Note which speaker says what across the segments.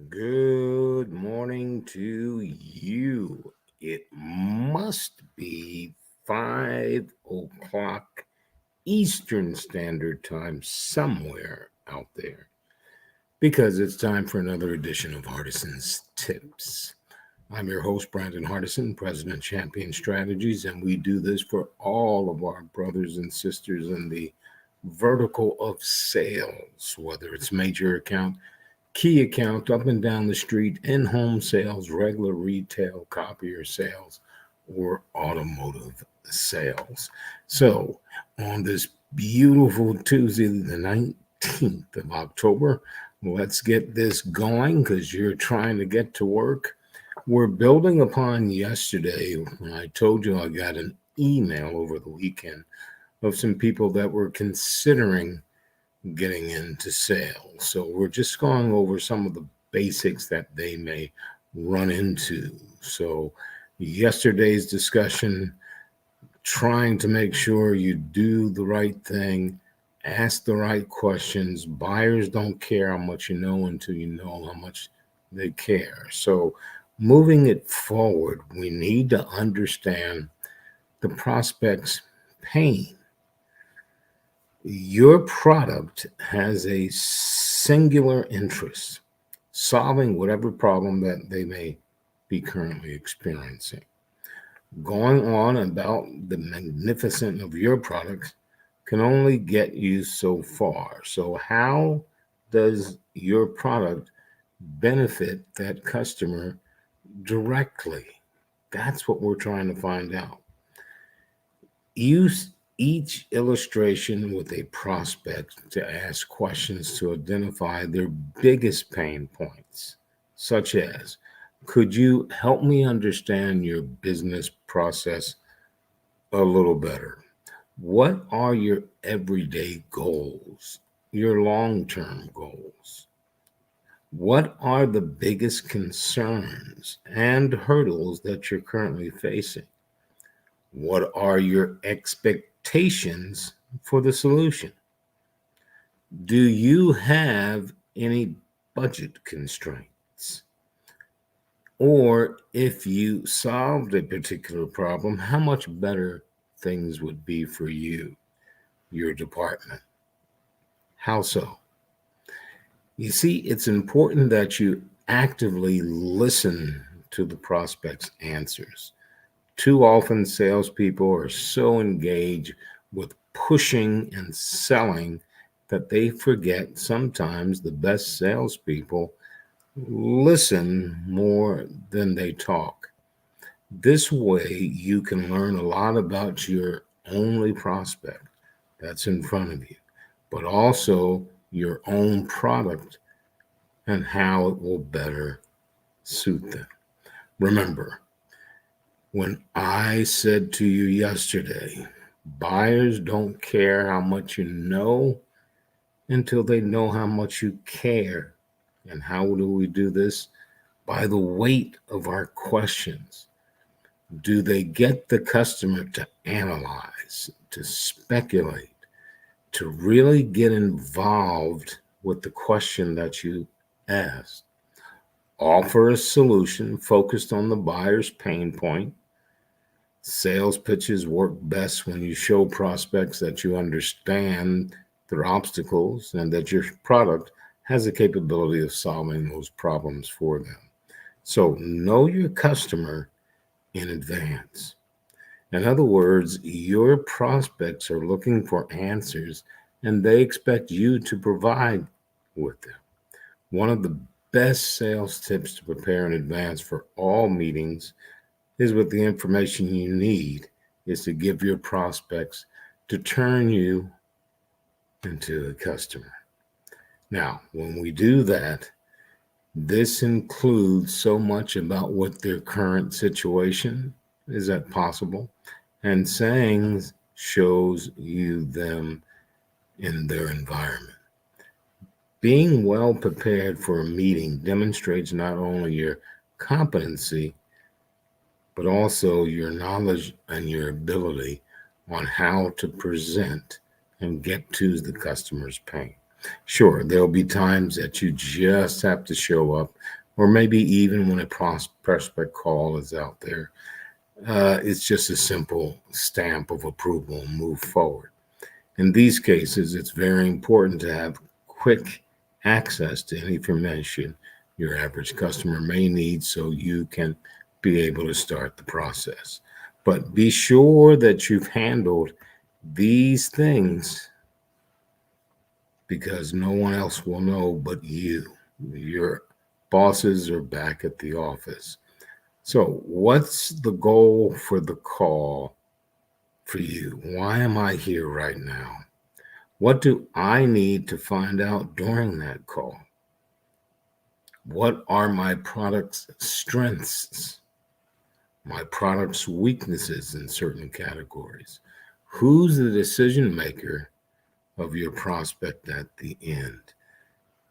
Speaker 1: Good morning to you. It must be 5 o'clock Eastern Standard Time somewhere out there because it's time for another edition of Hardison'S Tips. I'm your host, Brandon Hardison, President Champion Strategies, and we do this for all of our brothers and sisters in the vertical of sales, whether it's major account, key account, up and down the street, in home sales, regular retail, copier sales, or automotive sales. So, on this beautiful Tuesday, the 19th of October, let's get this going because you're trying to get to work. We're building upon yesterday when I told you I got an email over the weekend of some people that were considering getting into sales. So we're just going over some of the basics that they may run into. So yesterday's discussion, trying to make sure you do the right thing, ask the right questions. Buyers don't care how much you know until you know how much they care. So moving it forward, we need to understand the prospect's pain. Your product has a singular interest, solving whatever problem that they may be currently experiencing. Going on about the magnificence of your product can only get you so far. So, how does your product benefit that customer directly? That's what we're trying to find out. Use each illustration with a prospect to ask questions to identify their biggest pain points, such as, could you help me understand your business process a little better? What are your everyday goals, your long term goals? What are the biggest concerns and hurdles that you're currently facing? What are your expectations for the solution? Do you have any budget constraints? Or if you solved a particular problem, how much better things would be for you, your department? How so? You see, it's important that you actively listen to the prospect's answers. Too often, salespeople are so engaged with pushing and selling that they forget sometimes the best salespeople listen more than they talk. This way, you can learn a lot about your only prospect that's in front of you, but also your own product and how it will better suit them. Remember, when I said to you yesterday, buyers don't care how much you know until they know how much you care. And how do we do this? By the weight of our questions. Do they get the customer to analyze, to speculate, to really get involved with the question that you asked? Offer a solution focused on the buyer's pain point. Sales pitches work best when you show prospects that you understand their obstacles and that your product has the capability of solving those problems for them. So, know your customer in advance. In other words, your prospects are looking for answers and they expect you to provide with them. One of the best sales tips to prepare in advance for all meetings is with the information you need is to give your prospects to turn you into a customer. Now, when we do that, this includes so much about what their current situation is that possible, and saying shows you them in their environment. Being well prepared for a meeting demonstrates not only your competency but also your knowledge and your ability on how to present and get to the customer's pain. Sure, there'll be times that you just have to show up, or maybe even when a prospect call is out there, it's just a simple stamp of approval and move forward. In these cases, it's very important to have quick access to any information your average customer may need so you can be able to start the process. But be sure that you've handled these things because no one else will know but you. Your bosses are back at the office. So, what's the goal for the call for you? Why am I here right now? What do I need to find out during that call? What are my product's strengths, my product's weaknesses in certain categories? Who's the decision maker of your prospect at the end?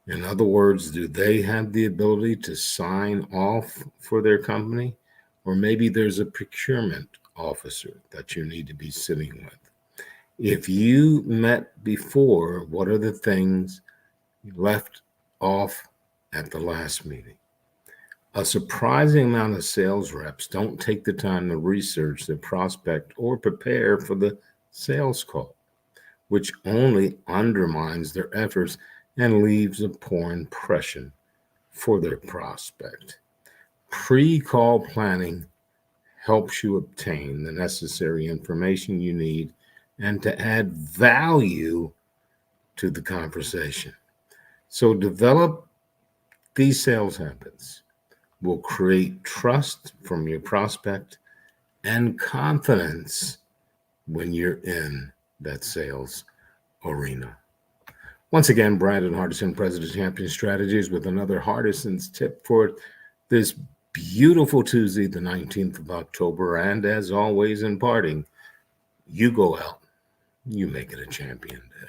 Speaker 1: In other words, do they have the ability to sign off for their company? Or maybe there's a procurement officer that you need to be sitting with. If you met before, what are the things left off at the last meeting? A surprising amount of sales reps don't take the time to research the prospect or prepare for the sales call, which only undermines their efforts and leaves a poor impression for their prospect. Pre call planning helps you obtain the necessary information you need and to add value to the conversation. So, develop these sales habits will create trust from your prospect and confidence when you're in that sales arena. Once again, Brandon Hardison, President Champion Strategies, with another Hardison's tip for this beautiful Tuesday, the 19th of October. And as always, in parting, you go out, you make it a champion day.